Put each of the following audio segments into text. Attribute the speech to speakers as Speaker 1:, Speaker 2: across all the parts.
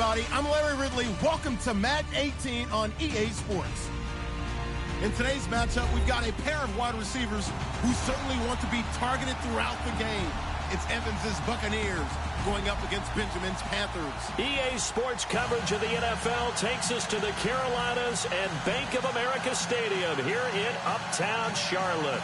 Speaker 1: everybody. I'm Larry Ridley. Welcome to Madden 18 on EA Sports. In today's matchup, we've got a pair of wide receivers who certainly want to be targeted throughout the game. It's Evans' Buccaneers going up against Benjamin's Panthers.
Speaker 2: EA Sports coverage of the NFL takes us to the Carolinas and Bank of America Stadium here in Uptown Charlotte.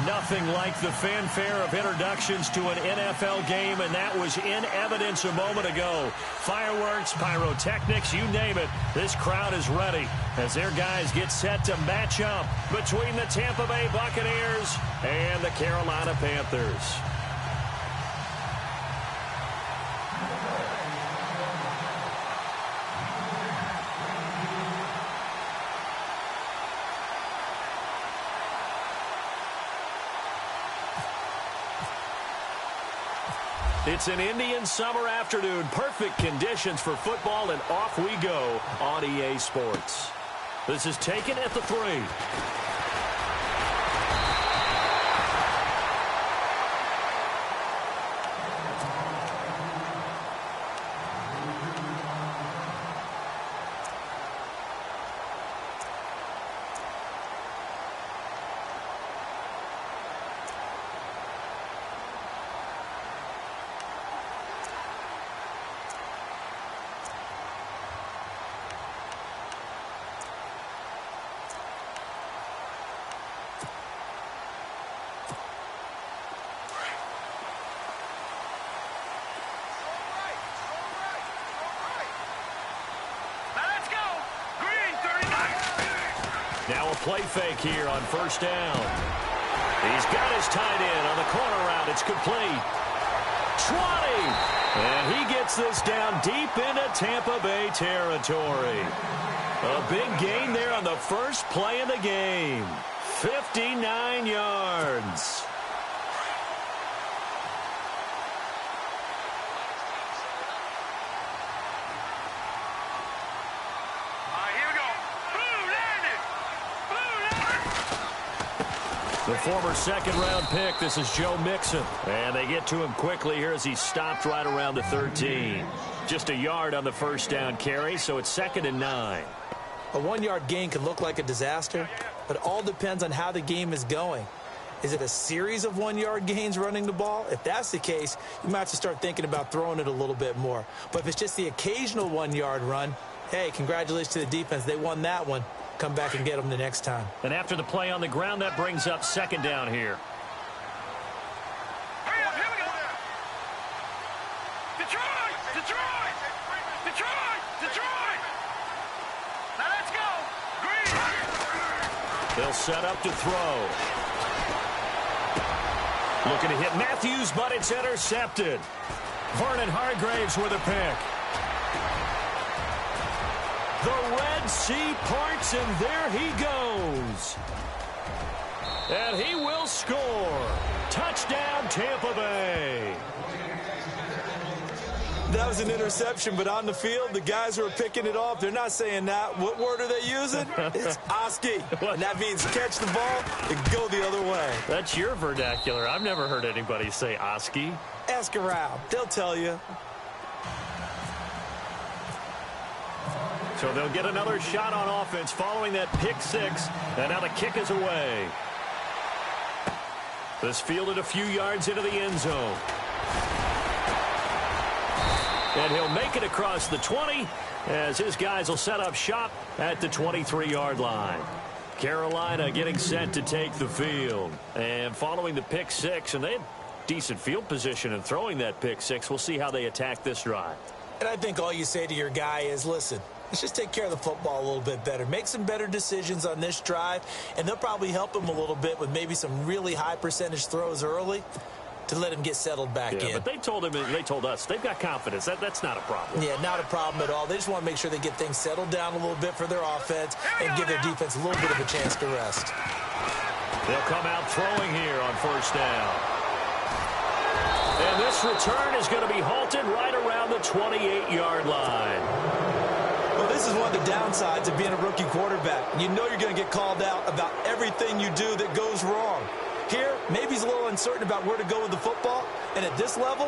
Speaker 2: Nothing like the fanfare of introductions to an NFL game, and that was in evidence a moment ago. Fireworks, pyrotechnics, you name it. This crowd is ready as their guys get set to match up between the Tampa Bay Buccaneers and the Carolina Panthers. It's an Indian summer afternoon. Perfect conditions for football, and off we go on EA Sports. This is taken at the 3. Now a play fake here on first down. He's got his tight end on the corner route. It's complete. 20. And he gets this down deep into Tampa Bay territory. A big gain there on the first play of the game. 59 yards. The former second-round pick, this is Joe Mixon. And they get to him quickly here as he stopped right around the 13. Just a yard on the first down carry, so it's 2nd and 9.
Speaker 3: A 1-yard gain can look like a disaster, but it all depends on how the game is going. Is it a series of 1-yard gains running the ball? If that's the case, you might have to start thinking about throwing it a little bit more. But if it's just the occasional 1-yard run, hey, congratulations to the defense. They won that one. Come back and get them the next time.
Speaker 2: And after the play on the ground, that brings up 2nd down here.
Speaker 4: Hurry up, here we go. Detroit! Detroit! Detroit! Detroit! Now let's go. Green!
Speaker 2: They'll set up to throw. Looking to hit Matthews, but it's intercepted. Vernon Hargreaves with a pick. The Red Sea parts, and there he goes. And he will score. Touchdown, Tampa Bay.
Speaker 3: That was an interception, but on the field, the guys who are picking it off, they're not saying that. What word are they using? It's Oski. And that means catch the ball and go the other way.
Speaker 2: That's your vernacular. I've never heard anybody say Oski.
Speaker 3: Ask around. They'll tell you.
Speaker 2: So they'll get another shot on offense following that pick 6. And now the kick is away. This fielded a few yards into the end zone. And he'll make it across the 20 as his guys will set up shop at the 23-yard line. Carolina getting set to take the field. And following the pick 6, and they had decent field position in throwing that pick 6. We'll see how they attack this drive.
Speaker 3: And I think all you say to your guy is, listen, let's just take care of the football a little bit better. Make some better decisions on this drive, and they'll probably help him a little bit with maybe some really high percentage throws early to let him get settled back in.
Speaker 2: But they told him, and they told us, they've got confidence. That's not a problem.
Speaker 3: Yeah, not a problem at all. They just want to make sure they get things settled down a little bit for their offense and give their defense a little bit of a chance to rest.
Speaker 2: They'll come out throwing here on first down. And this return is going to be halted right around the 28-yard line.
Speaker 3: Well, this is one of the downsides of being a rookie quarterback. You know you're going to get called out about everything you do that goes wrong. Here, maybe he's a little uncertain about where to go with the football, and at this level,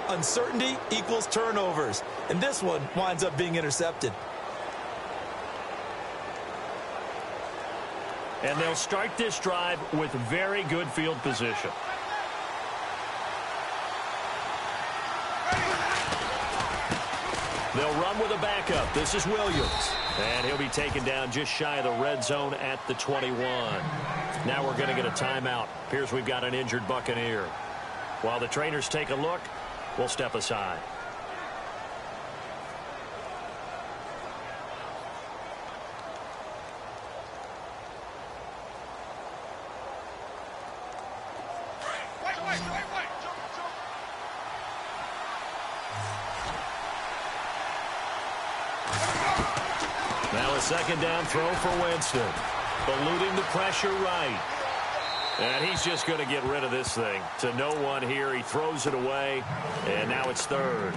Speaker 3: Uncertainty equals turnovers. And this one winds up being intercepted.
Speaker 2: And they'll start this drive with very good field position. They'll run with a backup. This is Williams. And he'll be taken down just shy of the red zone at the 21. Now we're going to get a timeout. Appears we've got an injured Buccaneer. While the trainers take a look, we'll step aside. Now a second down throw for Winston. Eluding the pressure right. And he's just going to get rid of this thing. To no one here. He throws it away. And now it's third.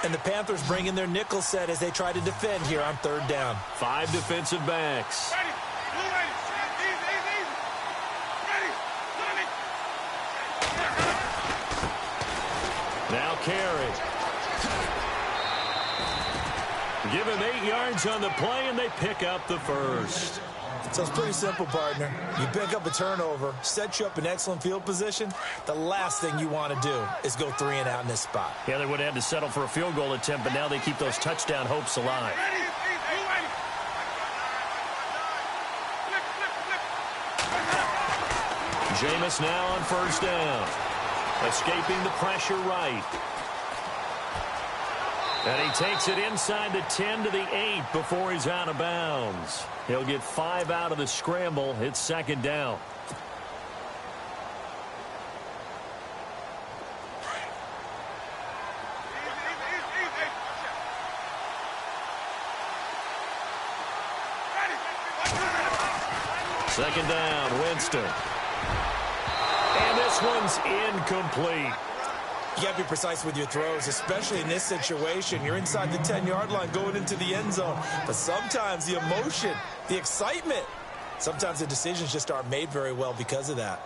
Speaker 3: And the Panthers bring in their nickel set as they try to defend here on third down.
Speaker 2: 5 defensive backs.
Speaker 4: Ready. Blue ready. Easy. Ready.
Speaker 2: Now carry. Give him 8 yards on the play, and they pick up the first.
Speaker 3: So it's pretty simple, partner. You pick up a turnover, set you up in excellent field position. The last thing you want to do is go 3 and out in this spot.
Speaker 2: Yeah, they would have had to settle for a field goal attempt, but now they keep those touchdown hopes alive. Jameis now on first down. Escaping the pressure right. And he takes it inside the 10 to the 8 before he's out of bounds. He'll get 5 out of the scramble. It's second down. Second down, Winston. And this one's incomplete.
Speaker 3: You got to be precise with your throws, especially in this situation. You're inside the 10-yard line going into the end zone. But sometimes the emotion, the excitement, sometimes the decisions just aren't made very well because of that.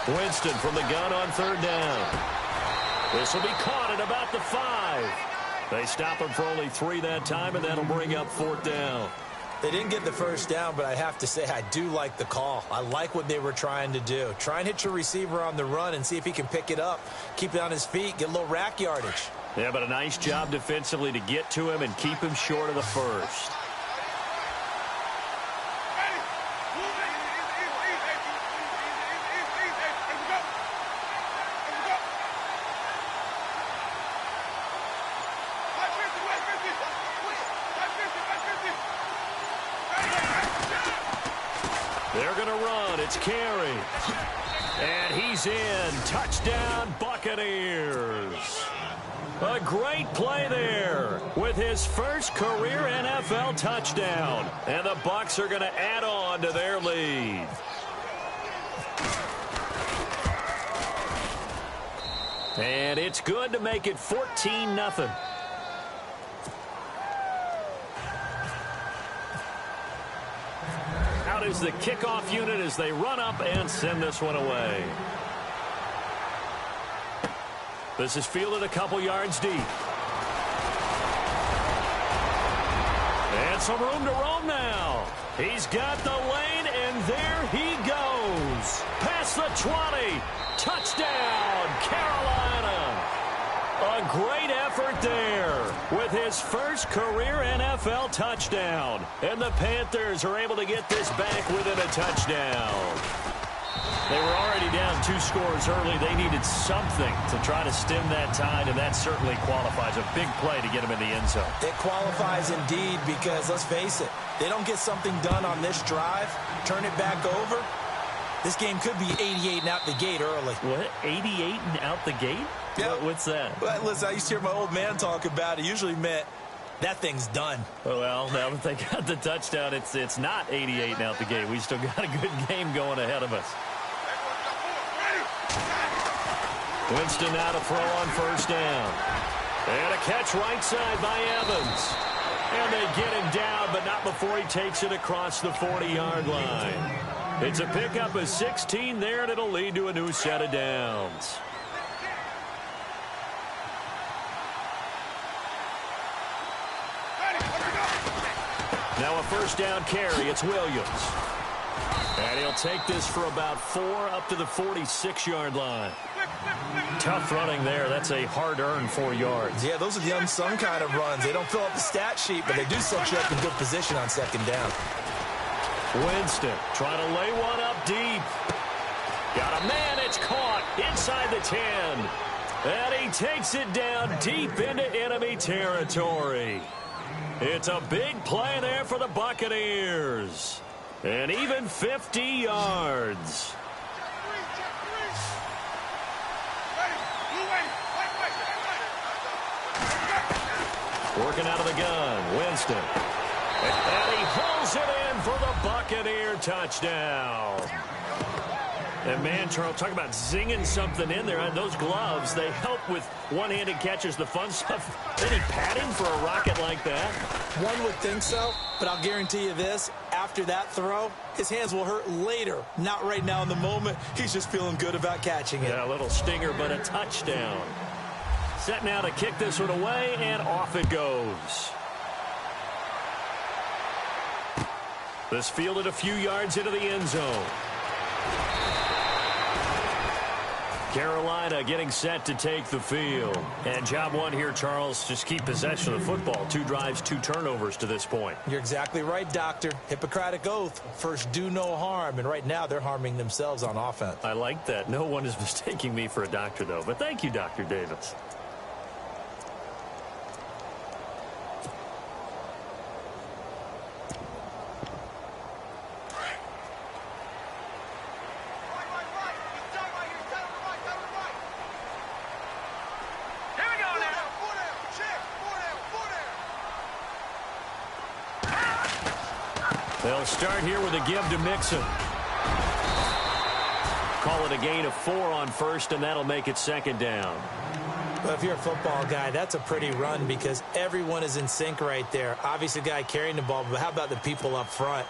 Speaker 2: Winston from the gun on third down. This will be caught at about the 5. They stop him for only 3 that time, and that'll bring up fourth down.
Speaker 3: They didn't get the first down, but I have to say I do like the call. I like what they were trying to do. Try and hit your receiver on the run and see if he can pick it up, keep it on his feet, get a little rack yardage.
Speaker 2: Yeah, but a nice job defensively to get to him and keep him short of the first. They're going to run. It's Carey. And he's in. Touchdown, Buccaneers. A great play there with his first career NFL touchdown. And the Bucs are going to add on to their lead. And it's good to make it 14-0. Out is the kickoff unit as they run up and send this one away. This is fielded a couple yards deep. And some room to roam now. He's got the lane, and there he goes. Past the 20. Touchdown, Carolina. A great effort there with his first career NFL touchdown. And the Panthers are able to get this back within a touchdown. They were already down 2 scores early. They needed something to try to stem that tide, and that certainly qualifies. A big play to get them in the end zone.
Speaker 3: It qualifies indeed because, let's face it, they don't get something done on this drive, turn it back over, this game could be 88 and out the gate early.
Speaker 2: What? 88 and out the gate?
Speaker 3: Yeah.
Speaker 2: What's that?
Speaker 3: Well, listen, I used to hear my old man talk about it. Usually meant that thing's done.
Speaker 2: Well, now that they got the touchdown, it's not 88 and out the gate. We still got a good game going ahead of us. Winston now to throw on first down. And a catch right side by Evans. And they get him down, but not before he takes it across the 40-yard line. It's a pickup of 16 there, and it'll lead to a new set of downs. Now a first down carry. It's Williams. And he'll take this for about 4 up to the 46-yard line. Tough running there. That's a hard-earned 4 yards.
Speaker 3: Yeah, those are the unsung kind of runs. They don't fill up the stat sheet, but they do set you up in good position on second down.
Speaker 2: Winston trying to lay one up deep. Got a man. It's caught inside the 10. And he takes it down deep into enemy territory. It's a big play there for the Buccaneers. And even 50 yards. Working out of the gun, Winston. And he hauls it in for the Buccaneer touchdown. And man, Charles, talk about zinging something in there. And those gloves, they help with one-handed catches, the fun stuff. Any padding for a rocket like that?
Speaker 3: One would think so, but I'll guarantee you this. After that throw, his hands will hurt later. Not right now in the moment. He's just feeling good about catching it.
Speaker 2: Yeah, a little stinger, but a touchdown. Set now to kick this one away, and off it goes. This fielded a few yards into the end zone. Carolina getting set to take the field. And job one here, Charles, just keep possession of the football. 2 drives, 2 turnovers to this point.
Speaker 3: You're exactly right, Doctor. Hippocratic oath. First, do no harm. And right now, they're harming themselves on offense.
Speaker 2: I like that. No one is mistaking me for a doctor, though. But thank you, Dr. Davis. They'll start here with a give to Mixon. Call it a gain of 4 on first, and that'll make it second down.
Speaker 3: Well, if you're a football guy, that's a pretty run because everyone is in sync right there. Obviously, the guy carrying the ball, but how about the people up front?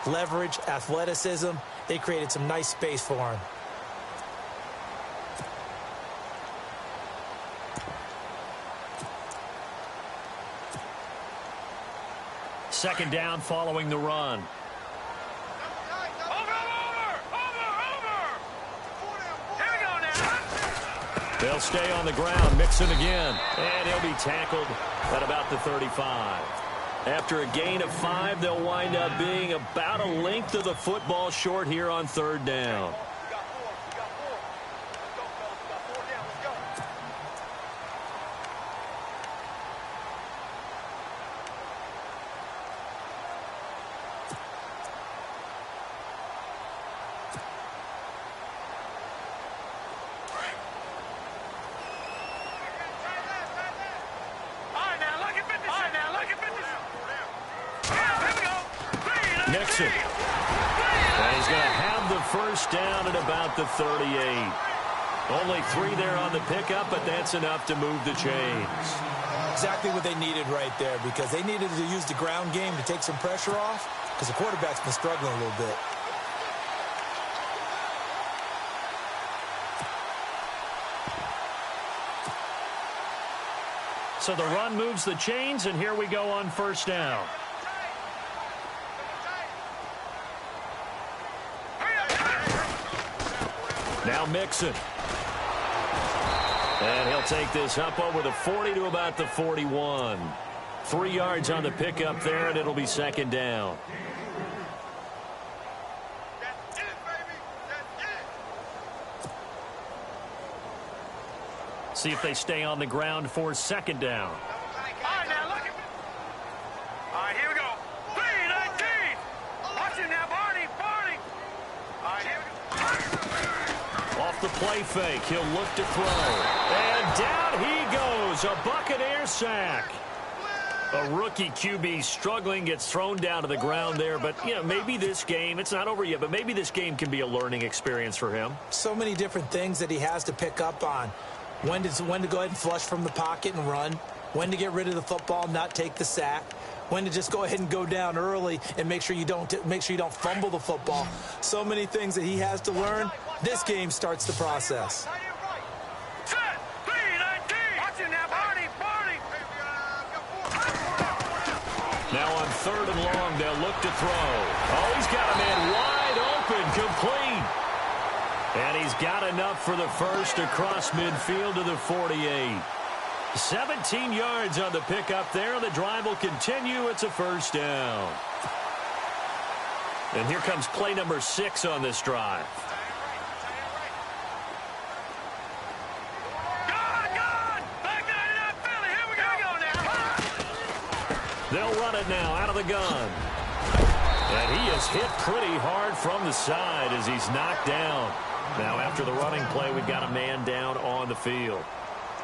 Speaker 3: Leverage, athleticism, they created some nice space for him.
Speaker 2: Second down following the run. They'll stay on the ground. Mixon again. And he'll be tackled at about the 35. After a gain of 5, they'll wind up being about a length of the football short here on third down. Nixon. And he's going to have the first down at about the 38. Only 3 there on the pickup, but that's enough to move the chains.
Speaker 3: Exactly what they needed right there because they needed to use the ground game to take some pressure off because the quarterback's been struggling a little bit.
Speaker 2: So the run moves the chains, and here we go on first down. Now Mixon. And he'll take this up over the 40 to about the 41. 3 yards on the pickup there, and it'll be second down.
Speaker 4: That's it, baby. That's it.
Speaker 2: See if they stay on the ground for second down.
Speaker 4: All right, now look at me. All right, here we go. 3-19. Watch it now, Barney. All right, here we go.
Speaker 2: Off the play fake, he'll look to throw. And down he goes, a Buccaneers sack. A rookie QB struggling, gets thrown down to the ground there. But, you know, maybe this game, it's not over yet, but maybe this game can be a learning experience for him.
Speaker 3: So many different things that he has to pick up on. When to go ahead and flush from the pocket and run. When to get rid of the football, not take the sack. When to just go ahead and go down early and make sure you don't fumble the football. So many things that he has to learn. This game starts the process.
Speaker 2: Now on 3rd and long, they'll look to throw. Oh, he's got a man wide open, complete. And he's got enough for the first across midfield to the 48. 17 yards on the pickup there. The drive will continue. It's a first down. And here comes play number 6 on this drive. They'll run it now out of the gun. And he is hit pretty hard from the side as he's knocked down. Now after the running play, we've got a man down on the field.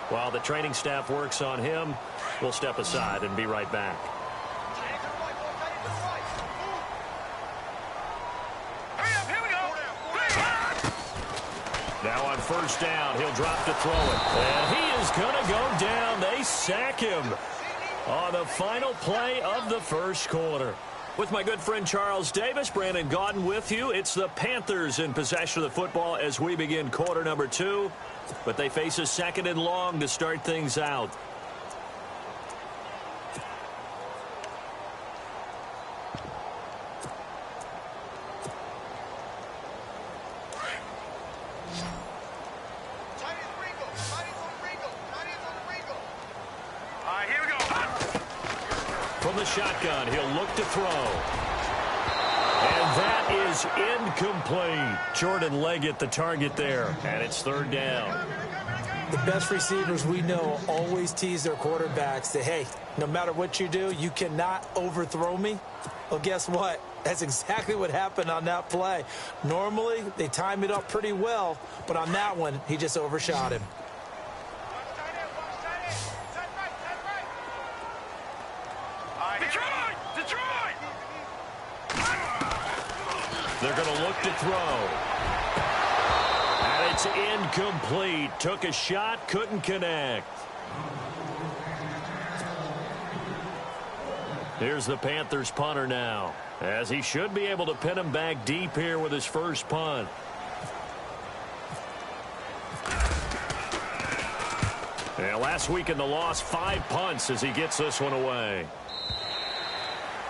Speaker 2: While the training staff works on him, we'll step aside and be right back. Now on first down, he'll drop to throw it. And he is going to go down. They sack him on the final play of the first quarter. With my good friend Charles Davis, Brandon Gaudin with you. It's the Panthers in possession of the football as we begin quarter number 2. But they face a 2nd and long to start things out. From the shotgun, he'll look to throw. And that is incomplete. Jordan Leggett, the target there. And it's 3rd down.
Speaker 3: The best receivers we know always tease their quarterbacks that, hey, no matter what you do, you cannot overthrow me. Well, guess what? That's exactly what happened on that play. Normally, they time it up pretty well, but on that one, he just overshot him.
Speaker 2: They're going to look to throw. And it's incomplete. Took a shot, couldn't connect. Here's the Panthers punter now, as he should be able to pin him back deep here with his first punt. Yeah, last week in the loss, 5 punts as he gets this one away.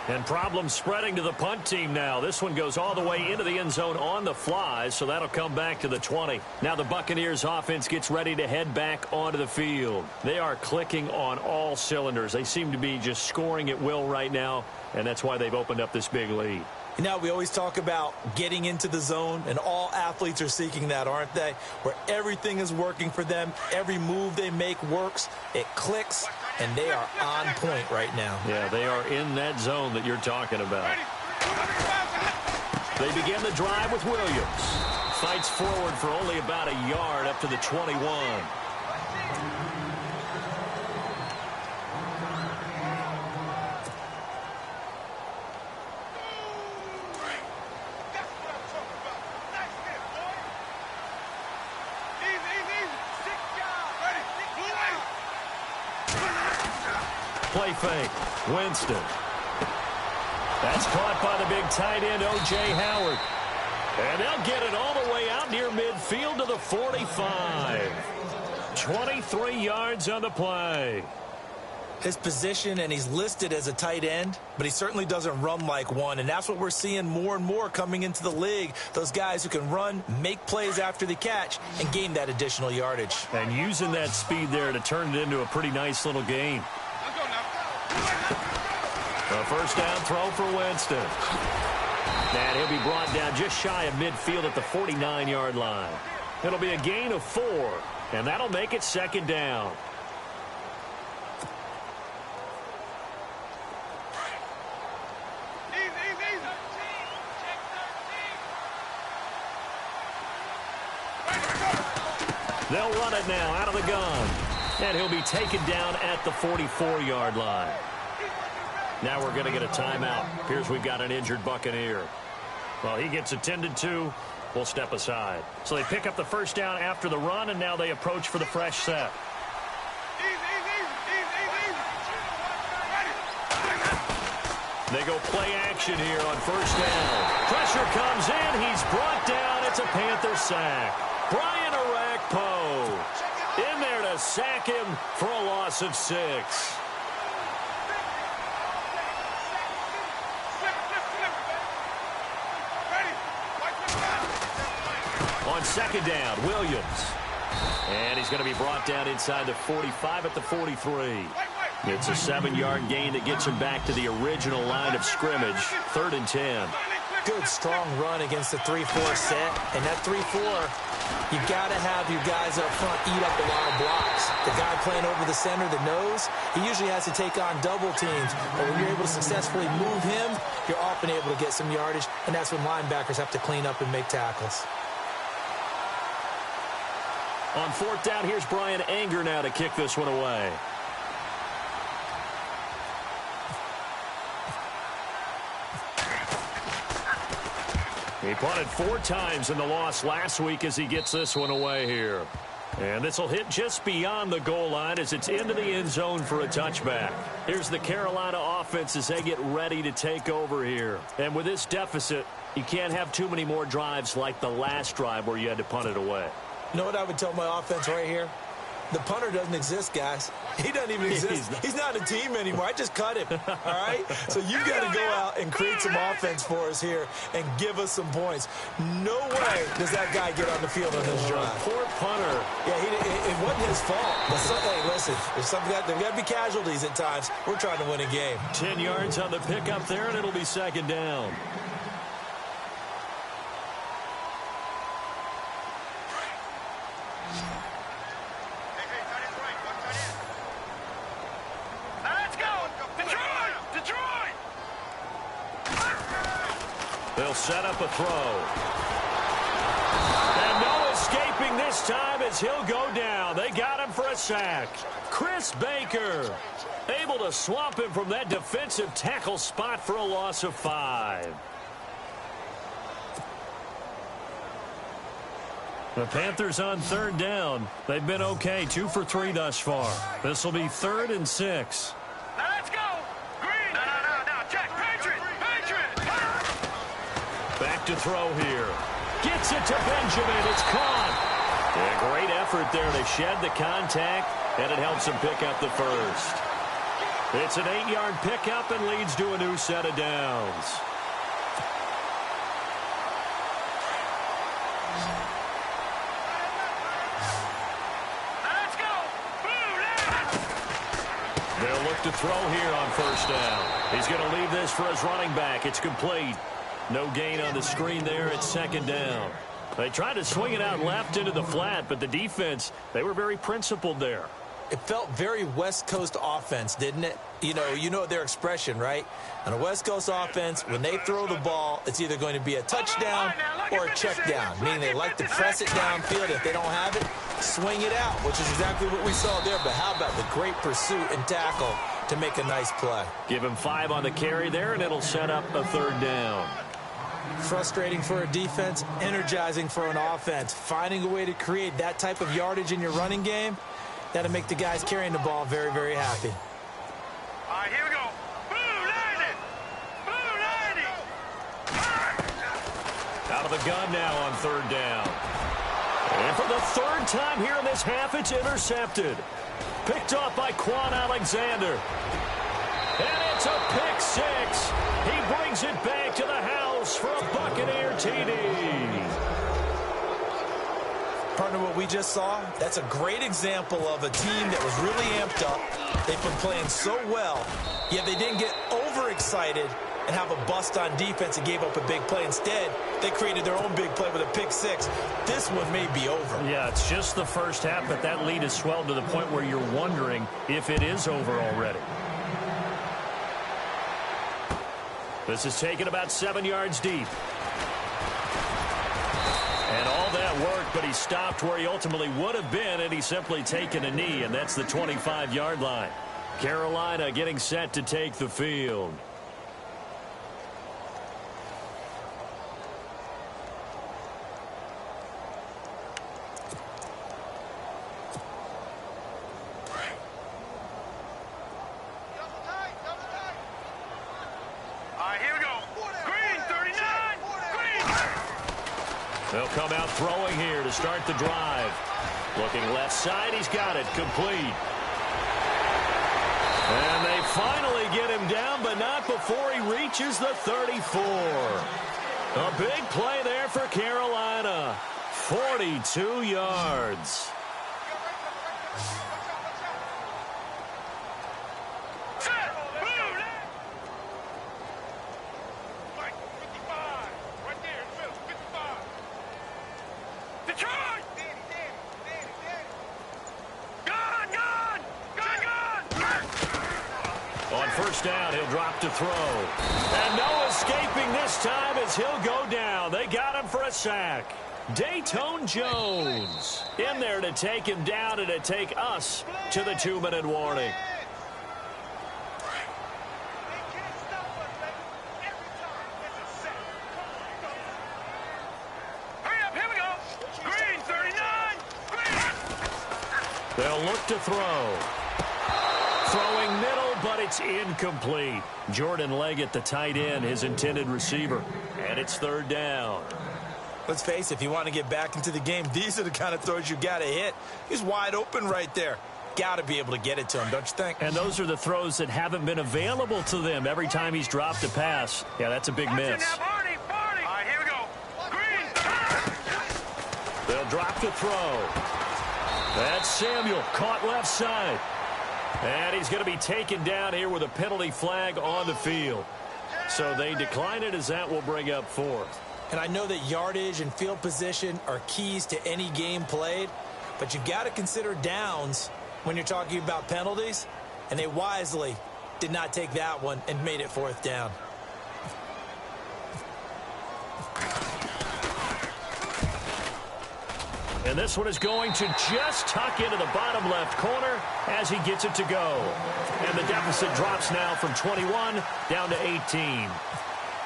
Speaker 2: And problems spreading to the punt team now. This one goes all the way into the end zone on the fly, so that'll come back to the 20. Now the Buccaneers offense gets ready to head back onto the field. They are clicking on all cylinders. They seem to be just scoring at will right now, and that's why they've opened up this big lead.
Speaker 3: You know, we always talk about getting into the zone, and all athletes are seeking that, aren't they? Where everything is working for them. Every move they make works. It clicks, and they are on point right now.
Speaker 2: Yeah, they are in that zone that you're talking about. They begin the drive with Williams. Fights forward for only about a yard up to the 21. Play fake. Winston. That's caught by the big tight end, O.J. Howard. And they'll get it all the way out near midfield to the 45. 23 yards on the play.
Speaker 3: His position, and he's listed as a tight end, but he certainly doesn't run like one, and that's what we're seeing more and more coming into the league. Those guys who can run, make plays after the catch, and gain that additional yardage.
Speaker 2: And using that speed there to turn it into a pretty nice little gain. A first down throw for Winston. And he'll be brought down just shy of midfield at the 49-yard line. It'll be a gain of 4, and that'll make it second down. They'll run it now out of the gun. And he'll be taken down at the 44-yard line. Now we're going to get a timeout. Appears we've got an injured Buccaneer. Well, he gets attended to. We'll step aside. So they pick up the first down after the run, and now they approach for the fresh set. They go play action here on first down. Pressure comes in. He's brought down. It's a Panther sack. Brian Arakpo in there to sack him for a loss of 6. On second down, Williams. And he's going to be brought down inside the 45 at the 43. It's a 7-yard gain that gets him back to the original line of scrimmage, 3rd and 10.
Speaker 3: Good, strong run against the 3-4 set. And that 3-4, you got to have your guys up front eat up a lot of blocks. The guy playing over the center, the nose, he usually has to take on double teams. But when you're able to successfully move him, you're often able to get some yardage. And that's when linebackers have to clean up and make tackles.
Speaker 2: On 4th down, here's Brian Anger now to kick this one away. He punted 4 times in the loss last week as he gets this one away here. And this will hit just beyond the goal line as it's into the end zone for a touchback. Here's the Carolina offense as they get ready to take over here. And with this deficit, you can't have too many more drives like the last drive where you had to punt it away.
Speaker 3: You know what I would tell my offense right here? The punter doesn't exist, guys. He doesn't even exist. He's not a team anymore. I just cut him, all right? So you've got to go out and create some offense for us here and give us some points. No way does that guy get on the field on this drive.
Speaker 2: Poor punter.
Speaker 3: Yeah, it wasn't his fault. But hey, listen, there's got to be casualties at times. We're trying to win a game.
Speaker 2: 10 yards on the pickup there, and it'll be second down. They'll set up a throw. And no escaping this time as he'll go down. They got him for a sack. Chris Baker able to swamp him from that defensive tackle spot for a loss of 5. The Panthers on 3rd down. They've been okay, 2 for 3 thus far. This will be 3rd and 6.
Speaker 4: Now let's go. Green. No. Jack, Patriot.
Speaker 2: Back to throw here. Gets it to Benjamin. It's caught. A great effort there to shed the contact, and it helps him pick up the first. It's an 8-yard pickup and leads to a new set of downs.
Speaker 4: Let's go.
Speaker 2: They'll look to throw here on first down. He's going to leave this for his running back. It's complete. No gain on the screen there. It's second down. They tried to swing it out left into the flat, but the defense, they were very principled there.
Speaker 3: It felt very West Coast offense, didn't it? You know their expression, right? On a West Coast offense, when they throw the ball, it's either going to be a touchdown or a check down, meaning they like to press it downfield. If they don't have it, swing it out, which is exactly what we saw there. But how about the great pursuit and tackle to make a nice play?
Speaker 2: Give him 5 on the carry there, and it'll set up a 3rd down.
Speaker 3: Frustrating for a defense, energizing for an offense. Finding a way to create that type of yardage in your running game, that'll make the guys carrying the ball very, very happy.
Speaker 4: All right, here we go. Blue 90.
Speaker 2: Out of the gun now on 3rd down. And for the 3rd time here in this half, it's intercepted. Picked off by Quan Alexander. And it's a pick six. He brings it back to the house for a Buccaneer TD.
Speaker 3: Partner, what we just saw, that's a great example of a team that was really amped up. They've been playing so well, yet they didn't get overexcited and have a bust on defense and gave up a big play. Instead, they created their own big play with a pick six. This one may be over.
Speaker 2: Yeah, it's just the first half, but that lead has swelled to the point where you're wondering if it is over already. This is taken about 7 yards deep. And all that work, but he stopped where he ultimately would have been, and he's simply taken a knee, and that's the 25-yard line. Carolina getting set to take the field. They'll come out throwing here to start the drive. Looking left side, he's got it, complete. And they finally get him down, but not before he reaches the 34. A big play there for Carolina. 42 yards. First down, he'll drop to throw. And no escaping this time as he'll go down. They got him for a sack. Dayton Jones in there to take him down and to take us to the 2-minute warning.
Speaker 4: Hurry up, here we go. Green, 39. Green.
Speaker 2: They'll look to throw. Throwing middle, but it's incomplete. Jordan Leggett, the tight end, his intended receiver. And it's third down.
Speaker 3: Let's face it, if you want to get back into the game, these are the kind of throws you got to hit. He's wide open right there. Got to be able to get it to him, don't you think?
Speaker 2: And those are the throws that haven't been available to them every time he's dropped a pass. Yeah, that's a big miss.
Speaker 4: Barney. All right, here we go. Green.
Speaker 2: They'll drop to throw. That's Samuel, caught left side. And he's going to be taken down here with a penalty flag on the field. So they decline it as that will bring up fourth.
Speaker 3: And I know that yardage and field position are keys to any game played, but you got to consider downs when you're talking about penalties. And they wisely did not take that one and made it fourth down.
Speaker 2: And this one is going to just tuck into the bottom left corner as he gets it to go. And the deficit drops now from 21 down to 18.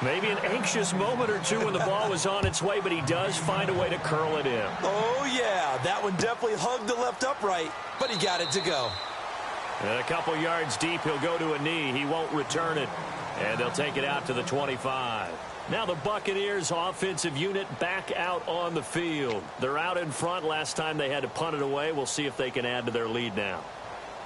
Speaker 2: Maybe an anxious moment or two when the ball was on its way, but he does find a way to curl it in.
Speaker 3: Oh, yeah, that one definitely hugged the left upright, but he got it to go.
Speaker 2: And a couple yards deep, he'll go to a knee. He won't return it. And they'll take it out to the 25. Now the Buccaneers offensive unit back out on the field. They're out in front. Last time they had to punt it away. We'll see if they can add to their lead now.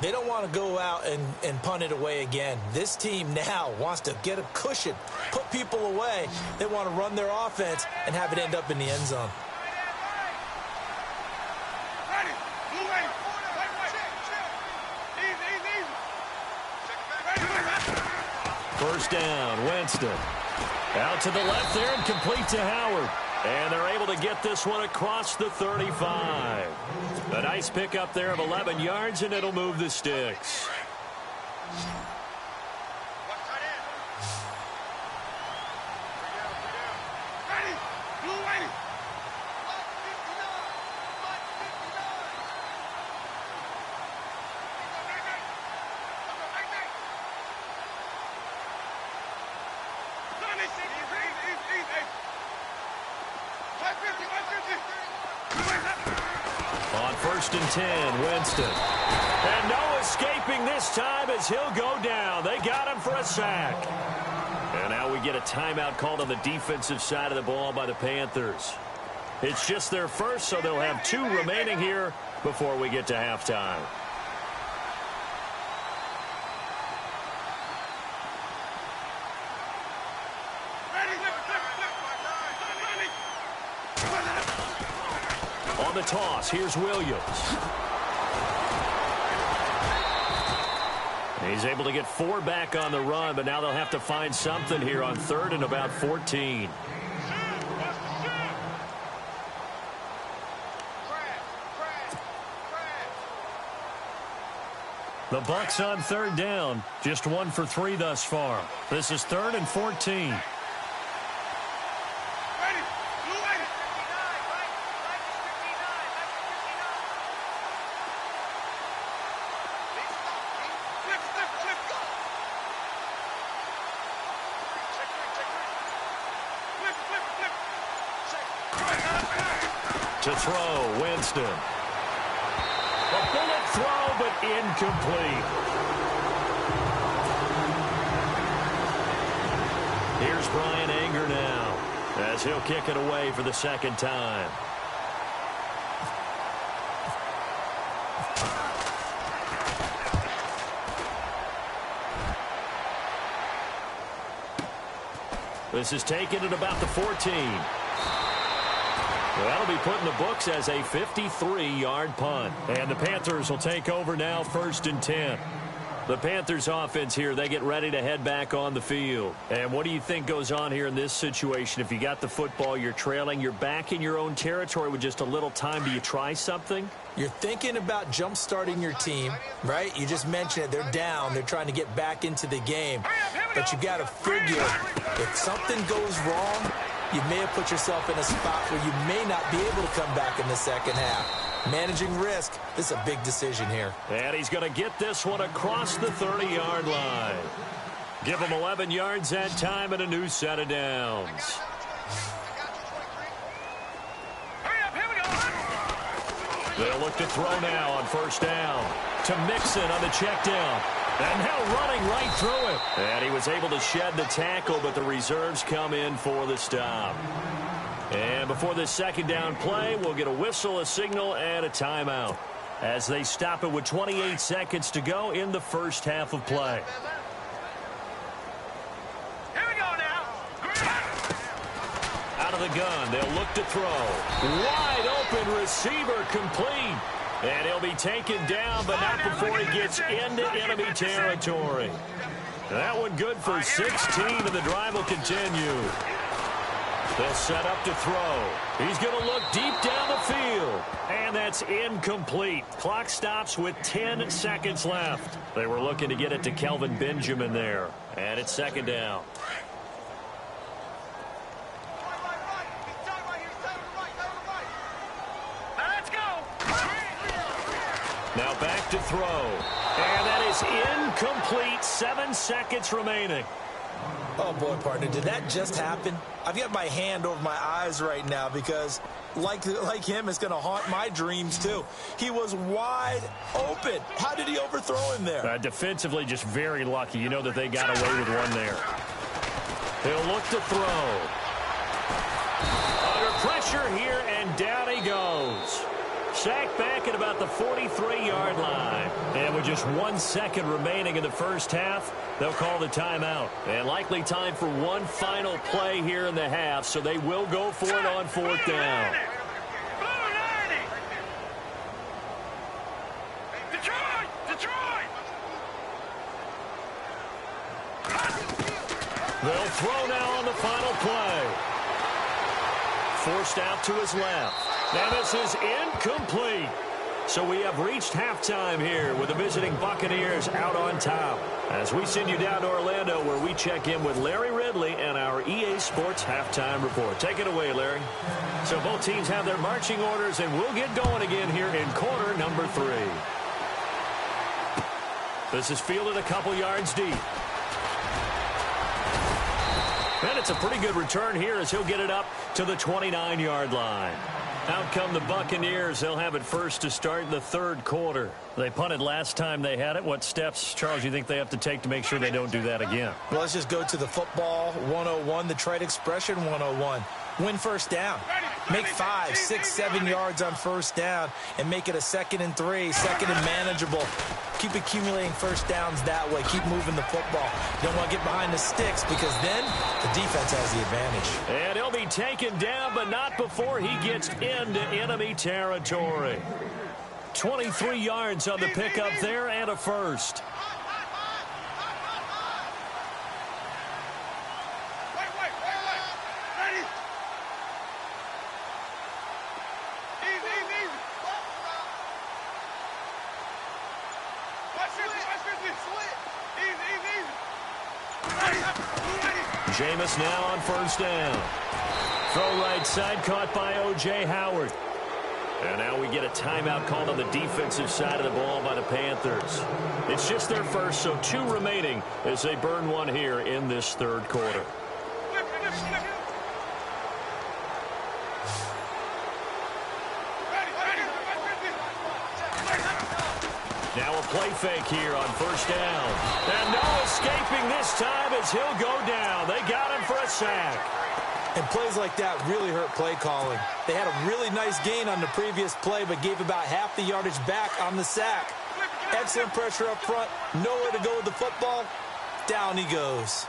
Speaker 3: They don't want to go out and punt it away again. This team now wants to get a cushion, put people away. They want to run their offense and have it end up in the end zone.
Speaker 2: First down, Winston. Out to the left there and complete to Howard. And they're able to get this one across the 35. A nice pickup there of 11 yards, and it'll move the sticks. On first and 10, Winston. And no escaping this time as he'll go down. They got him for a sack. And now we get a timeout called on the defensive side of the ball by the Panthers. It's just their first, so they'll have 2 remaining here before we get to halftime. On the toss, here's Williams. He's able to get 4 back on the run, but now they'll have to find something here on 3rd and about 14. The Bucs on 3rd down. Just 1 for 3 thus far. This is 3rd and 14. To throw, Winston. A bullet throw, but incomplete. Here's Brian Anger now, as he'll kick it away for the 2nd time. This is taken at about the 14. Well, that'll be put in the books as a 53-yard punt. And the Panthers will take over now, 1st and 10. The Panthers offense here, they get ready to head back on the field. And what do you think goes on here in this situation? If you got the football, you're trailing, you're back in your own territory with just a little time. Do you try something?
Speaker 3: You're thinking about jump-starting your team, right? You just mentioned it. They're down. They're trying to get back into the game. But you got to figure if something goes wrong, you may have put yourself in a spot where you may not be able to come back in the 2nd half. Managing risk, this is a big decision here.
Speaker 2: And he's going to get this one across the 30-yard line. Give him 11 yards that time and a new set of downs. They'll look to throw now on 1st down. To Mixon on the check down. And now running right through it. And he was able to shed the tackle, but the reserves come in for the stop. And before this 2nd down play, we'll get a whistle, a signal, and a timeout as they stop it with 28 seconds to go in the 1st half of play.
Speaker 4: Here we go now.
Speaker 2: Out of the gun, they'll look to throw. Wide open receiver complete. And he'll be taken down, but not before he gets into enemy territory. That one good for 16, and the drive will continue. They'll set up to throw. He's going to look deep down the field. And that's incomplete. Clock stops with 10 seconds left. They were looking to get it to Kelvin Benjamin there. And it's 2nd down. Now back to throw. And that is incomplete. 7 seconds remaining.
Speaker 3: Oh, boy, partner, did that just happen? I've got my hand over my eyes right now because, like him, it's going to haunt my dreams, too. He was wide open. How did he overthrow him there?
Speaker 2: Defensively, just very lucky. You know that they got away with one there. He'll look to throw. Under pressure here, and down he goes. Sacked back at about the 43-yard line. And with just 1 second remaining in the 1st half, they'll call the timeout. And likely time for one final play here in the half, so they will go for it on 4th down. They'll throw now on the final play. Forced out to his left. And this is incomplete. So we have reached halftime here with the visiting Buccaneers out on top. As we send you down to Orlando, where we check in with Larry Ridley and our EA Sports Halftime Report. Take it away, Larry. So both teams have their marching orders, and we'll get going again here in quarter number 3. This is fielded a couple yards deep. And it's a pretty good return here as he'll get it up to the 29-yard line. Out come the Buccaneers. They'll have it first to start in the 3rd quarter. They punted last time they had it. What steps, Charles, you think they have to take to make sure they don't do that again?
Speaker 3: Well, let's just go to the football 101, the trade expression 101. Win 1st down. Make 5, 6, 7 yards on first down and make it a 2nd and 3, 2nd and manageable. Keep accumulating first downs that way. Keep moving the football. Don't want to get behind the sticks because then the defense has the advantage.
Speaker 2: And he'll be taken down, but not before he gets into enemy territory. 23 yards on the pickup there and a first. Jameis now on first down. Throw right side, caught by O.J. Howard. And now we get a timeout called on the defensive side of the ball by the Panthers. It's just their first, so 2 remaining as they burn one here in this third quarter. Now a play fake here on first down. And no escaping this time as he'll go down. They got him for a sack.
Speaker 3: And plays like that really hurt play calling. They had a really nice gain on the previous play, but gave about half the yardage back on the sack. Excellent pressure up front. Nowhere to go with the football. Down he goes.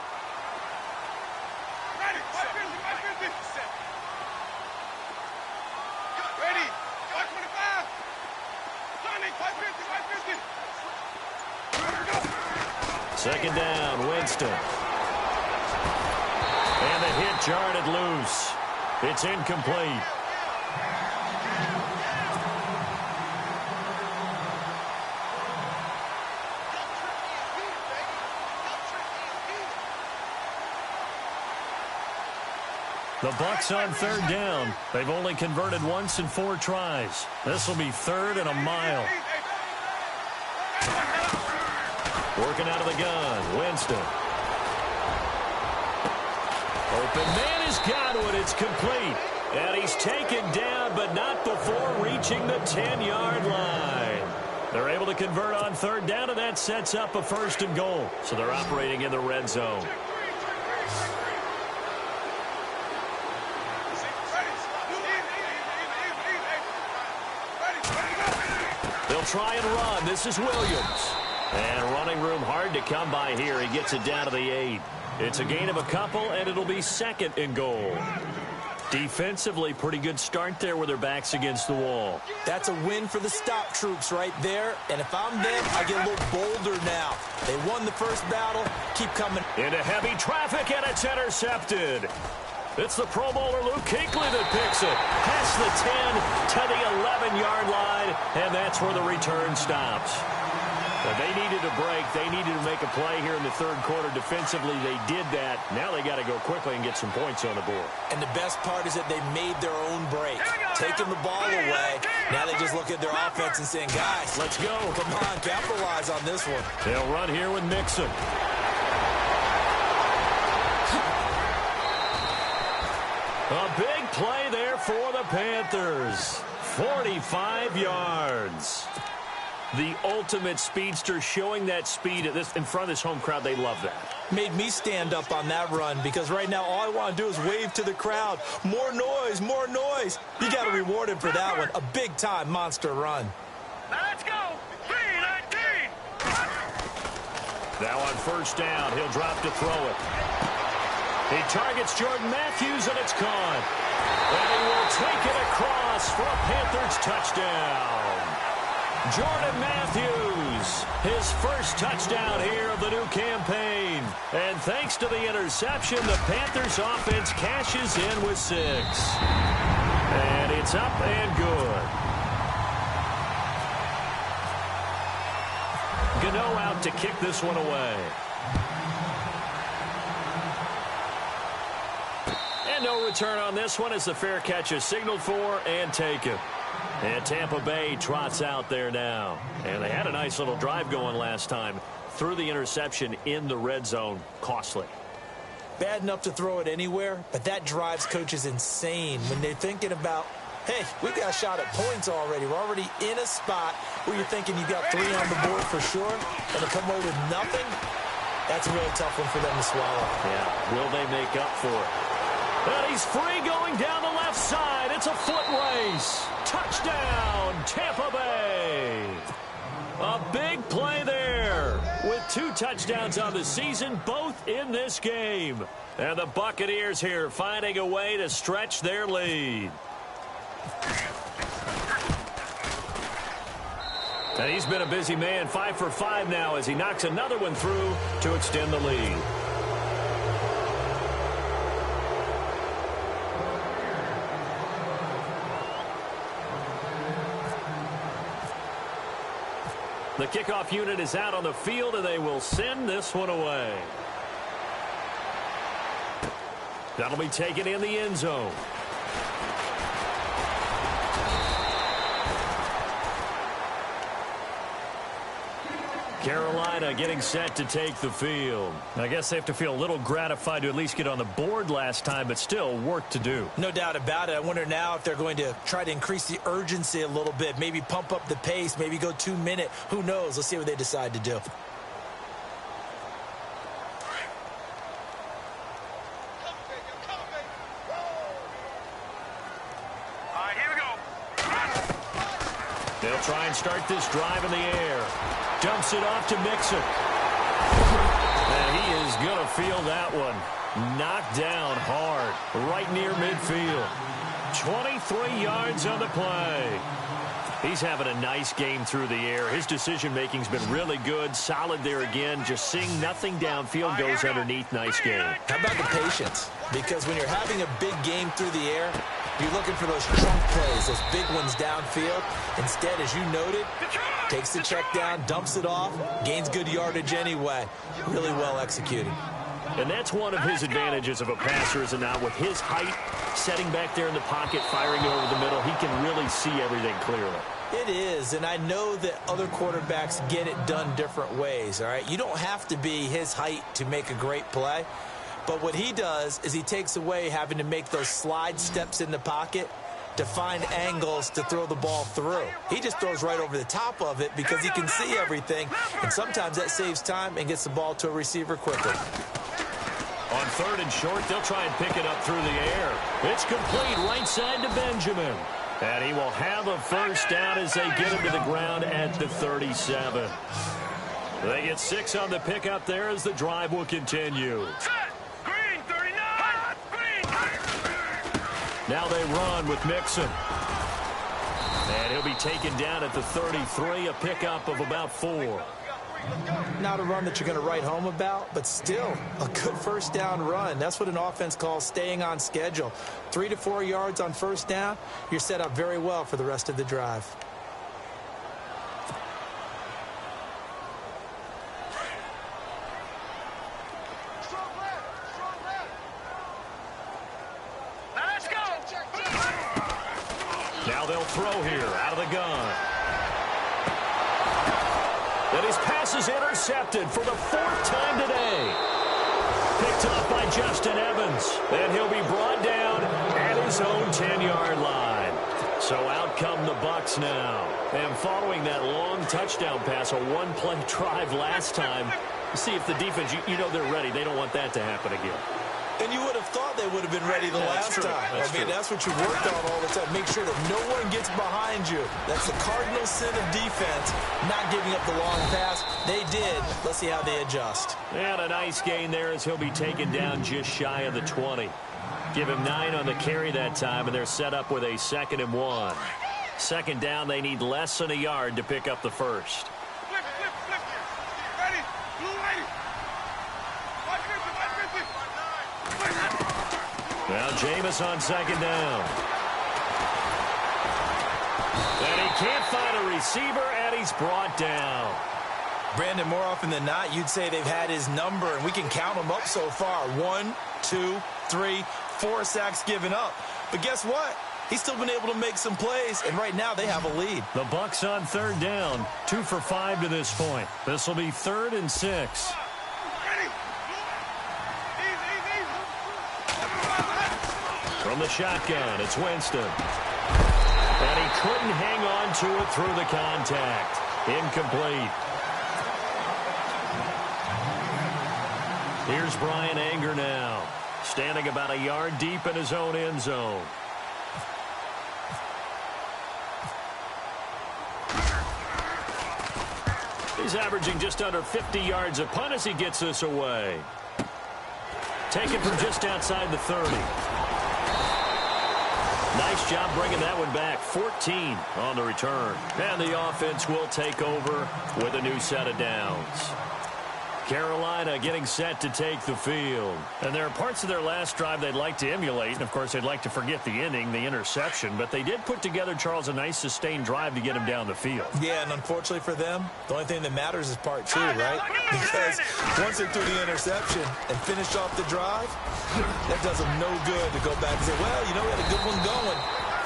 Speaker 2: Second down, Winston. And the hit jarred it loose. It's incomplete. The Bucs on third down. They've only converted once in 4 tries. This will be 3rd and a mile. Working out of the gun, Winston. Open man is Godwin. It's complete. And he's taken down, but not before reaching the 10-yard line. They're able to convert on third down, and that sets up a 1st and goal. So they're operating in the red zone. They'll try and run. This is Williams. And running room hard to come by here. He gets it down to the 8. It's a gain of a couple, and it'll be 2nd and goal. Defensively, pretty good start there with their backs against the wall.
Speaker 3: That's a win for the stop troops right there. And if I'm them, I get a little bolder now. They won the first battle. Keep coming.
Speaker 2: Into heavy traffic, and it's intercepted. It's the Pro Bowler Luke Kuechly that picks it. Past the 10 to the 11-yard line, and that's where the return stops. But they needed a break. They needed to make a play here in the third quarter. Defensively, they did that. Now they got to go quickly and get some points on the board.
Speaker 3: And the best part is that they made their own break. Taking the ball away. Now they just look at their offense and saying, guys, let's go. Come on, capitalize on this one.
Speaker 2: They'll run here with Mixon. A big play there for the Panthers. 45 yards. The ultimate speedster, showing that speed in front of this home crowd. They love that.
Speaker 3: Made me stand up on that run because right now all I want to do is wave to the crowd. More noise, more noise. You got to reward him for that one. A big-time monster run.
Speaker 4: Now let's go. 3-19.
Speaker 2: Now on first down, he'll drop to throw it. He targets Jordan Matthews, and it's caught. And he will take it across for a Panthers touchdown. Jordan Matthews, his first touchdown here of the new campaign. And thanks to the interception, the Panthers offense cashes in with 6. And it's up and good. Gano out to kick this one away. And no return on this one as the fair catch is signaled for and taken. And Tampa Bay trots out there now. And they had a nice little drive going last time. Threw the interception in the red zone. Costly.
Speaker 3: Bad enough to throw it anywhere, but that drives coaches insane when they're thinking about, hey, we've got a shot at points already. We're already in a spot where you're thinking you've got 3 on the board for sure, and to come away with nothing, that's a really tough one for them to swallow.
Speaker 2: Yeah, will they make up for it? And he's free going down the left side. It's a foot race. Touchdown, Tampa Bay. A big play there with 2 touchdowns on the season, both in this game. And the Buccaneers here finding a way to stretch their lead. And he's been a busy man, 5 for 5 now as he knocks another one through to extend the lead. The kickoff unit is out on the field, and they will send this one away. That'll be taken in the end zone. Carolina getting set to take the field. I guess they have to feel a little gratified to at least get on the board last time, but still work to do.
Speaker 3: No doubt about it. I wonder now if they're going to try to increase the urgency a little bit, maybe pump up the pace, maybe go 2-minute. Who knows? Let's see what they decide to do.
Speaker 4: All right, here we go.
Speaker 2: They'll try and start this drive in the air. Dumps it off to Mixon. And he is going to feel that one. Knocked down hard, right near midfield. 23 yards on the play. He's having a nice game through the air. His decision-making's been really good. Solid there again. Just seeing nothing downfield, goes underneath. Nice game.
Speaker 3: How about the patience? Because when you're having a big game through the air, you're looking for those trunk plays, those big ones downfield. Instead, as you noted, takes the check down, dumps it off, gains good yardage anyway. Really well executed.
Speaker 2: And that's one of his advantages of a passer, is it not? With his height, setting back there in the pocket, firing over the middle, he can really see everything clearly.
Speaker 3: It is, and I know that other quarterbacks get it done different ways, all right? You don't have to be his height to make a great play. But what he does is he takes away having to make those slide steps in the pocket to find angles to throw the ball through. He just throws right over the top of it because he can see everything, and sometimes that saves time and gets the ball to a receiver quicker.
Speaker 2: On 3rd and short, they'll try and pick it up through the air. It's complete right side to Benjamin. And he will have a first down as they get him to the ground at the 37. They get 6 on the pickup there as the drive will continue.
Speaker 4: Green, 39. Green.
Speaker 2: Now they run with Mixon. And he'll be taken down at the 33, a pickup of about 4.
Speaker 3: Not a run that you're going to write home about, but still a good first down run. That's what an offense calls staying on schedule. 3 to 4 yards on first down, you're set up very well for the rest of the drive.
Speaker 4: Now let's go.
Speaker 2: Now they'll throw here out of the gun. And his pass is intercepted for the 4th time today. Picked off by Justin Evans. And he'll be brought down at his own 10-yard line. So out come the Bucs now. And following that long touchdown pass, a one-play drive last time, see if the defense, you know they're ready. They don't want that to happen again.
Speaker 3: And you would have thought they would have been ready the last time. That's what you worked on all the time. Make sure that no one gets behind you. That's the cardinal sin of defense, not giving up the long pass. They did. Let's see how they adjust.
Speaker 2: And a nice gain there as he'll be taken down just shy of the 20. Give him 9 on the carry that time, and they're set up with a 2nd and 1. 2nd down, they need less than a yard to pick up the first.
Speaker 4: Flip. Ready? Blue ready.
Speaker 2: Now Jameis on 2nd down. And he can't find a receiver, and he's brought down.
Speaker 3: Brandon, more often than not, you'd say they've had his number, and we can count them up so far. 1, 2, 3, 4 sacks given up. But guess what? He's still been able to make some plays, and right now they have a lead.
Speaker 2: The Bucs on 3rd down, 2 for 5 to this point. This will be 3rd and 6. From the shotgun, it's Winston. And he couldn't hang on to it through the contact. Incomplete. Here's Brian Anger now. standing about a yard deep in his own end zone. He's averaging just under 50 yards a punt as he gets this away. Taken from just outside the 30. Nice job bringing that one back. 14 on the return. And the offense will take over with a new set of downs. Carolina getting set to take the field. And there are parts of their last drive they'd like to emulate. And, of course, they'd like to forget the inning, the interception. But they did put together, Charles, a nice sustained drive to get him down the field.
Speaker 3: Yeah, and unfortunately for them, the only thing that matters is part two, right? Because once they threw the interception and finished off the drive, that does them no good to go back and say, well, you know, we had a good one going.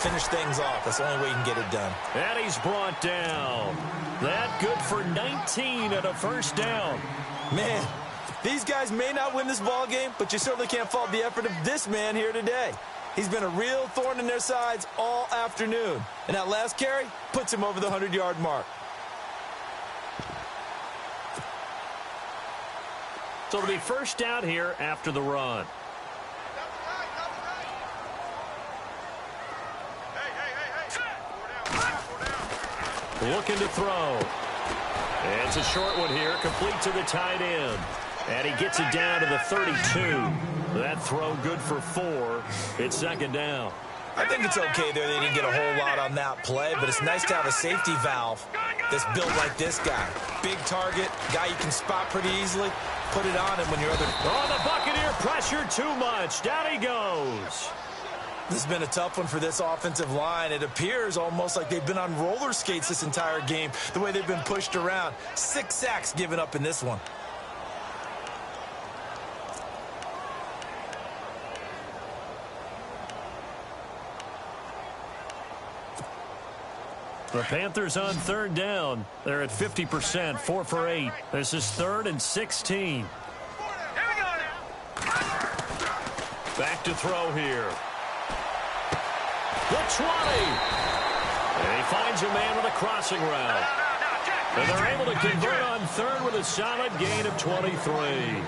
Speaker 3: Finish things off. That's the only way you can get it done.
Speaker 2: And he's brought down. That good for 19 and a first down.
Speaker 3: Man, these guys may not win this ball game, but you certainly can't fault the effort of this man here today. He's been a real thorn in their sides all afternoon. And that last carry puts him over the 100-yard mark.
Speaker 2: So it'll be first down here after the run. Looking to throw. And it's a short one here, complete to the tight end. And he gets it down to the 32. That throw good for 4. It's second down.
Speaker 3: I think it's okay there. They didn't get a whole lot on that play, but it's nice to have a safety valve that's built like this guy. Big target, guy you can spot pretty easily. Put it on him when you're other...
Speaker 2: Oh, the Buccaneer pressure too much. Down he goes.
Speaker 3: This has been a tough one for this offensive line. It appears almost like they've been on roller skates this entire game, the way they've been pushed around. 6 sacks given up in this one.
Speaker 2: The Panthers on third down. They're at 50%, 4 for 8. This is 3rd and 16. Back to throw here. The 20. And he finds a man with a crossing route. And they're able to convert on third with a solid gain of 23.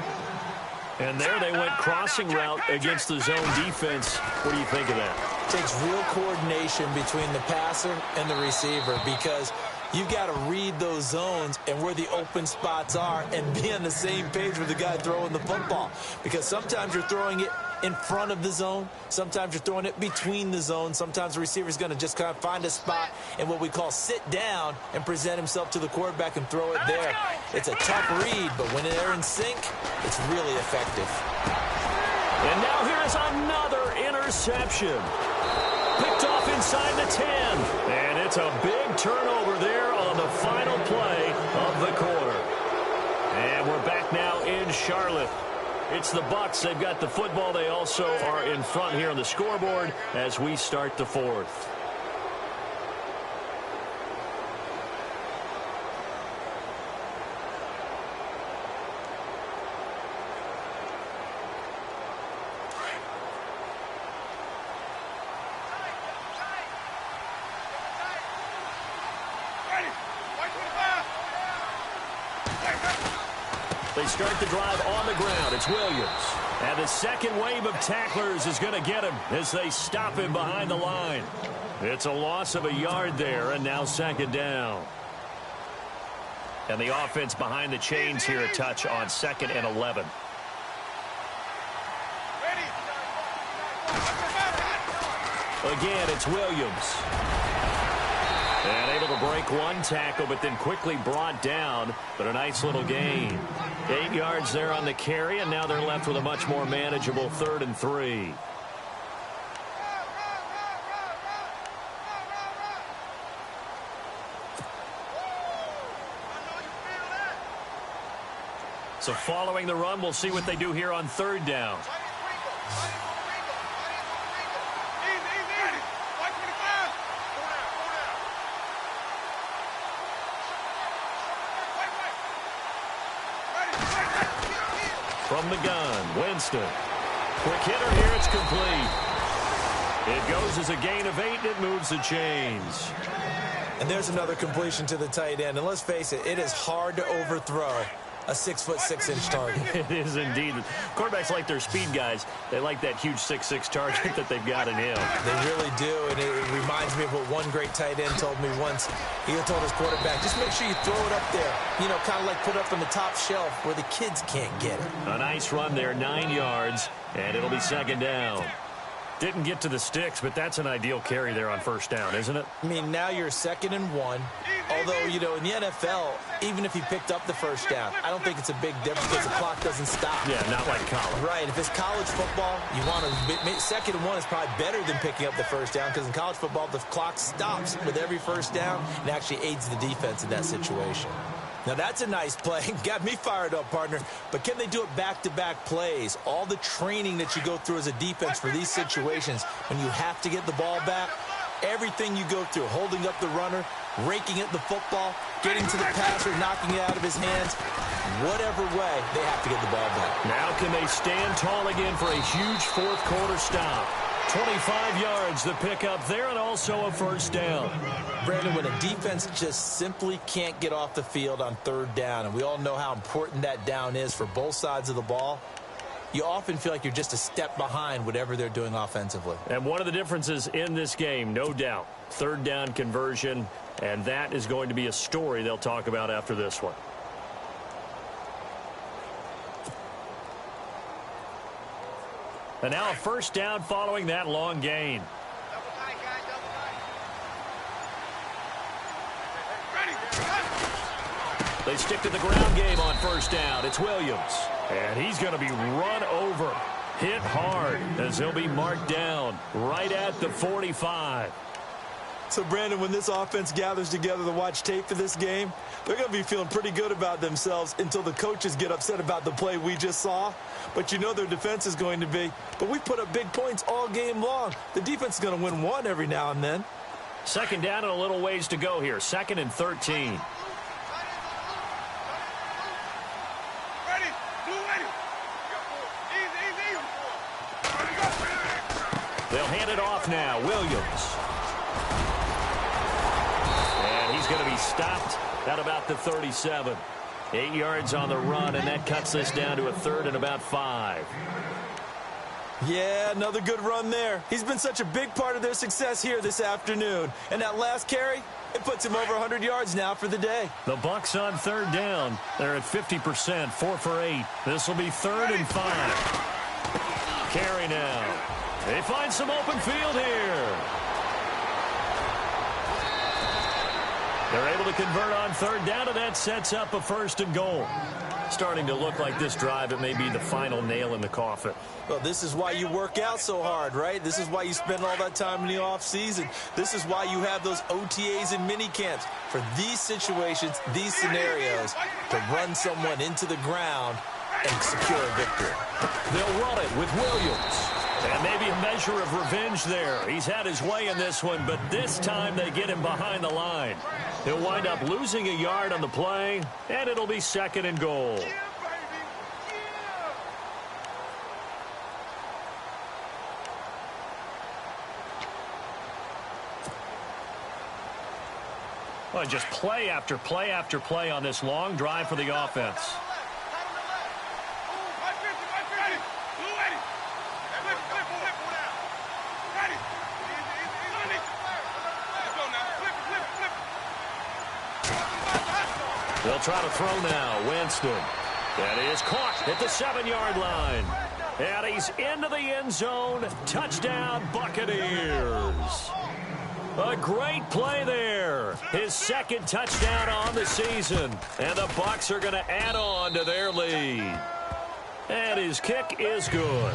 Speaker 2: And there they went crossing route against the zone defense. What do you think of that?
Speaker 3: It takes real coordination between the passer and the receiver because you've got to read those zones and where the open spots are and be on the same page with the guy throwing the football. Because sometimes you're throwing it in front of the zone. Sometimes you're throwing it between the zones. Sometimes the receiver's going to just kind of find a spot and what we call sit down and present himself to the quarterback and throw it there. It's a tough read, but when they're in sync, it's really effective.
Speaker 2: And now here is another interception. Picked off inside the 10. And it's a big turnover there on the final play of the quarter. And we're back now in Charlotte. It's the Bucs. They've got the football. They also are in front here on the scoreboard as we start the 4th. They start the drive on the ground. It's Williams. And the second wave of tacklers is going to get him as they stop him behind the line. It's a loss of a yard there, and now second down. And the offense behind the chains here a touch on 2nd and 11. Again, it's Williams. And able to break one tackle, but then quickly brought down. But a nice little gain. 8 yards there on the carry, and now they're left with a much more manageable 3rd and 3. So following the run, we'll see what they do here on 3rd down. From the gun, Winston. Quick hitter here, it's complete. It goes as a gain of 8, and it moves the chains.
Speaker 3: And there's another completion to the tight end. And let's face it, it is hard to overthrow a 6'6" target.
Speaker 2: It is indeed. Quarterbacks like their speed guys. They like that huge 6'6" target that they've got in him.
Speaker 3: They really do, and it reminds me of what one great tight end told me once. He told his quarterback, just make sure you throw it up there. You know, kind of like put it up on the top shelf where the kids can't get it.
Speaker 2: A nice run there, 9 yards, and it'll be second down. Didn't get to the sticks, but that's an ideal carry there on first down, isn't it?
Speaker 3: I mean, now you're 2nd and 1. Although, you know, in the NFL, even if he picked up the first down, I don't think it's a big difference because the clock doesn't stop.
Speaker 2: Yeah, not like college.
Speaker 3: Right. If it's college football, you want to 2nd and 1 is probably better than picking up the first down because in college football, the clock stops with every first down and actually aids the defense in that situation. Now, that's a nice play. Got me fired up, partner. But can they do it back-to-back plays? All the training that you go through as a defense for these situations, when you have to get the ball back, everything you go through, holding up the runner, raking at the football, getting to the passer, knocking it out of his hands, whatever way, they have to get the ball back.
Speaker 2: Now can they stand tall again for a huge fourth-quarter stop? 25 yards the pickup there, and also a first down.
Speaker 3: Brandon, when a defense just simply can't get off the field on 3rd down, and we all know how important that down is for both sides of the ball, you often feel like you're just a step behind whatever they're doing offensively.
Speaker 2: And one of the differences in this game, no doubt, 3rd down conversion, and that is going to be a story they'll talk about after this one. And now a first down following that long gain. They stick to the ground game on first down. It's Williams. And he's going to be run over, hit hard, as he'll be marked down right at the 45.
Speaker 3: So, Brandon, when this offense gathers together to watch tape for this game, they're going to be feeling pretty good about themselves until the coaches get upset about the play we just saw. But you know their defense is going to be. But we put up big points all game long. The defense is going to win one every now and then.
Speaker 2: Second down and a little ways to go here. 2nd and 13. They'll hand it off now. Williams. And he's going to be stopped at about the 37. 8 yards on the run, and that cuts this down to a 3rd and about 5.
Speaker 3: Yeah, another good run there. He's been such a big part of their success here this afternoon. And that last carry, it puts him over 100 yards now for the day.
Speaker 2: The Bucs on 3rd down. They're at 50%, 4 for 8. This will be 3rd and 5. Carry now. They find some open field here. They're able to convert on 3rd down, and that sets up a 1st and goal. Starting to look like this drive, it may be the final nail in the coffin.
Speaker 3: Well, this is why you work out so hard, right? This is why you spend all that time in the offseason. This is why you have those OTAs and mini camps for these situations, these scenarios, to run someone into the ground and secure a victory.
Speaker 2: They'll run it with Williams. And maybe a measure of revenge there. He's had his way in this one, but this time they get him behind the line. He'll wind up losing a yard on the play, and it'll be 2nd and goal. Well, just play after play after play on this long drive for the offense. They'll try to throw now. Winston. That is caught at the 7-yard line. And he's into the end zone. Touchdown, Buccaneers. A great play there. His 2nd touchdown on the season. And the Bucs are going to add on to their lead. And his kick is good.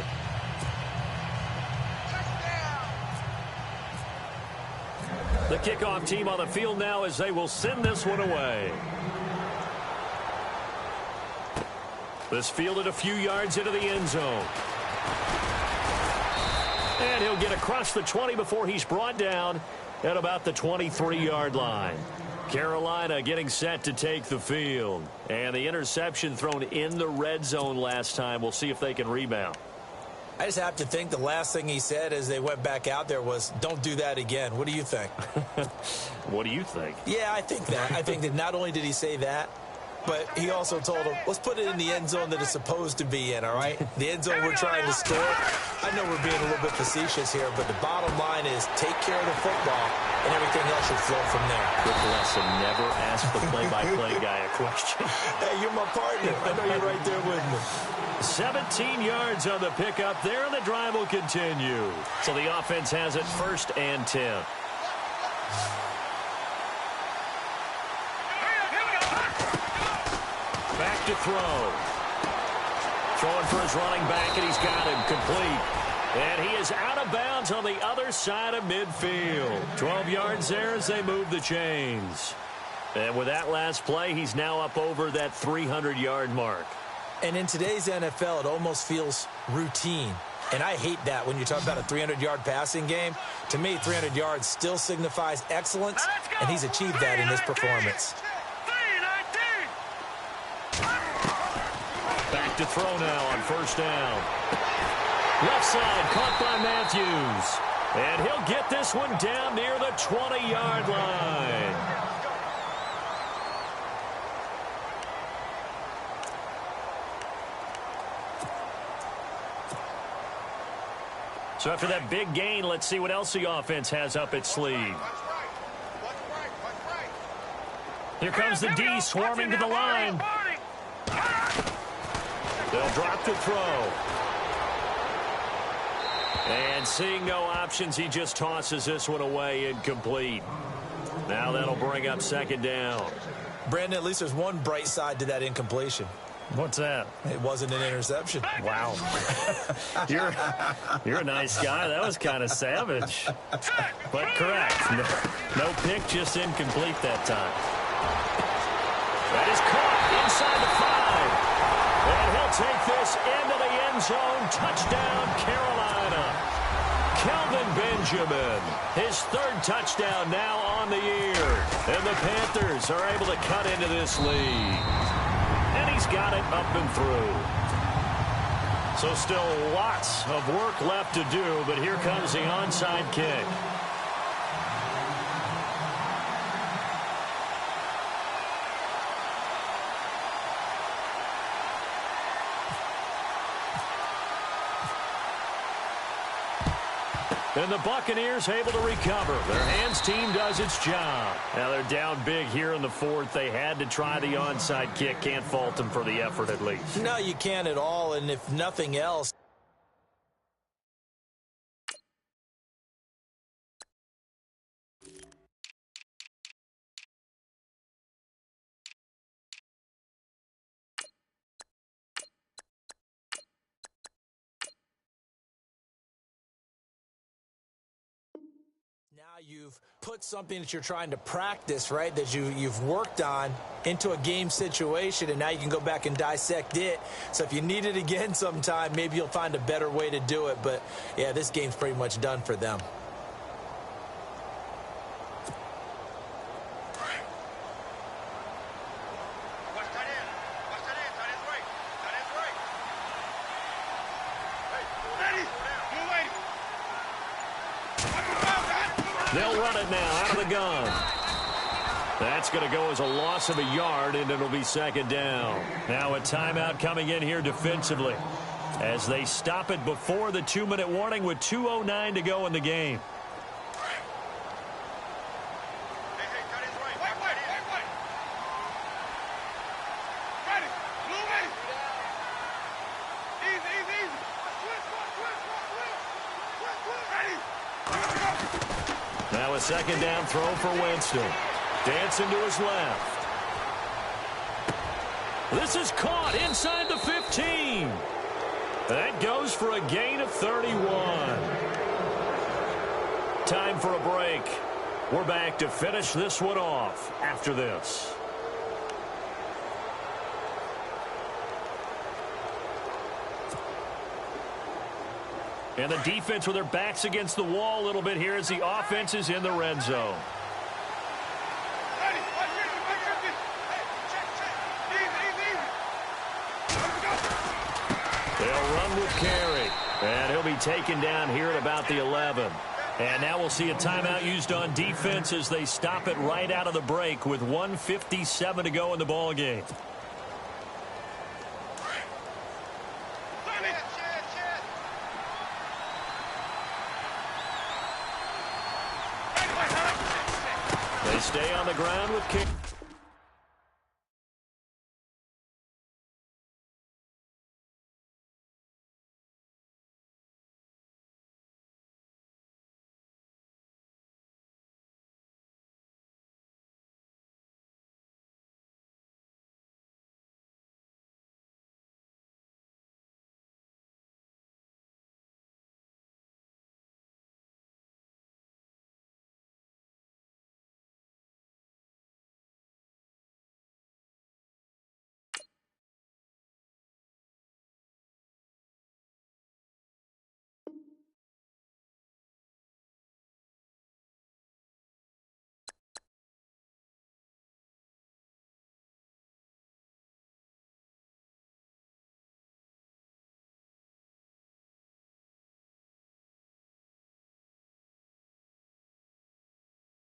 Speaker 2: The kickoff team on the field now as they will send this one away. This fielded a few yards into the end zone. And he'll get across the 20 before he's brought down at about the 23-yard line. Carolina getting set to take the field. And the interception thrown in the red zone last time. We'll see if they can rebound.
Speaker 3: I just have to think the last thing he said as they went back out there was, don't do that again. What do you think?
Speaker 2: What do you think?
Speaker 3: Yeah, I think that. I think that not only did he say that, but he also told him, let's put it in the end zone that it's supposed to be in, all right? The end zone we're trying to score. I know we're being a little bit facetious here, but the bottom line is take care of the football, and everything else should flow from there.
Speaker 2: Good lesson. Never ask the play-by-play guy a question.
Speaker 3: Hey, you're my partner. I know you're right there with me.
Speaker 2: 17 yards on the pickup there, and the drive will continue. So the offense has it 1st and 10. Back to throw. Throwing for his running back, and he's got him complete. And he is out of bounds on the other side of midfield. 12 yards there as they move the chains. And with that last play, he's now up over that 300-yard mark.
Speaker 3: And in today's NFL, it almost feels routine. And I hate that when you talk about a 300-yard passing game. To me, 300 yards still signifies excellence, and he's achieved that in this performance.
Speaker 2: Back to throw now on 1st down. Left side caught by Matthews. And he'll get this one down near the 20-yard line. So after that big gain, let's see what else the offense has up its sleeve. Here comes the D swarming to the line. They'll drop to throw. And seeing no options, he just tosses this one away, incomplete. Now that'll bring up 2nd down.
Speaker 3: Brandon, at least there's one bright side to that incompletion.
Speaker 2: What's that?
Speaker 3: It wasn't an interception.
Speaker 2: Wow. You're a nice guy. That was kind of savage. But correct. No pick, just incomplete that time. That is caught inside the 5. And he'll take this into the end zone. Touchdown, Carolina. Kelvin Benjamin, his 3rd touchdown now on the year. And the Panthers are able to cut into this lead. And he's got it up and through. So still lots of work left to do, but here comes the onside kick. And the Buccaneers able to recover. Their hands team does its job. Now they're down big here in the 4th. They had to try the onside kick. Can't fault them for the effort at least.
Speaker 3: No, you can't at all. And if nothing else, now you've put something that you're trying to practice, right, that you've worked on into a game situation, and now you can go back and dissect it. So if you need it again sometime, maybe you'll find a better way to do it. But, yeah, this game's pretty much done for them.
Speaker 2: They'll run it now out of the gun. That's going to go as a loss of a yard, and it'll be 2nd down. Now a timeout coming in here defensively as they stop it before the 2-minute warning with 2:09 to go in the game. Now a 2nd down throw for Winston. Dancing to his left. This is caught inside the 15. That goes for a gain of 31. Time for a break. We're back to finish this one off after this. And the defense with their backs against the wall a little bit here as the offense is in the red zone. They'll run with Carey. And he'll be taken down here at about the 11. And now we'll see a timeout used on defense as they stop it right out of the break with 1:57 to go in the ball game. They stay on the ground with kick.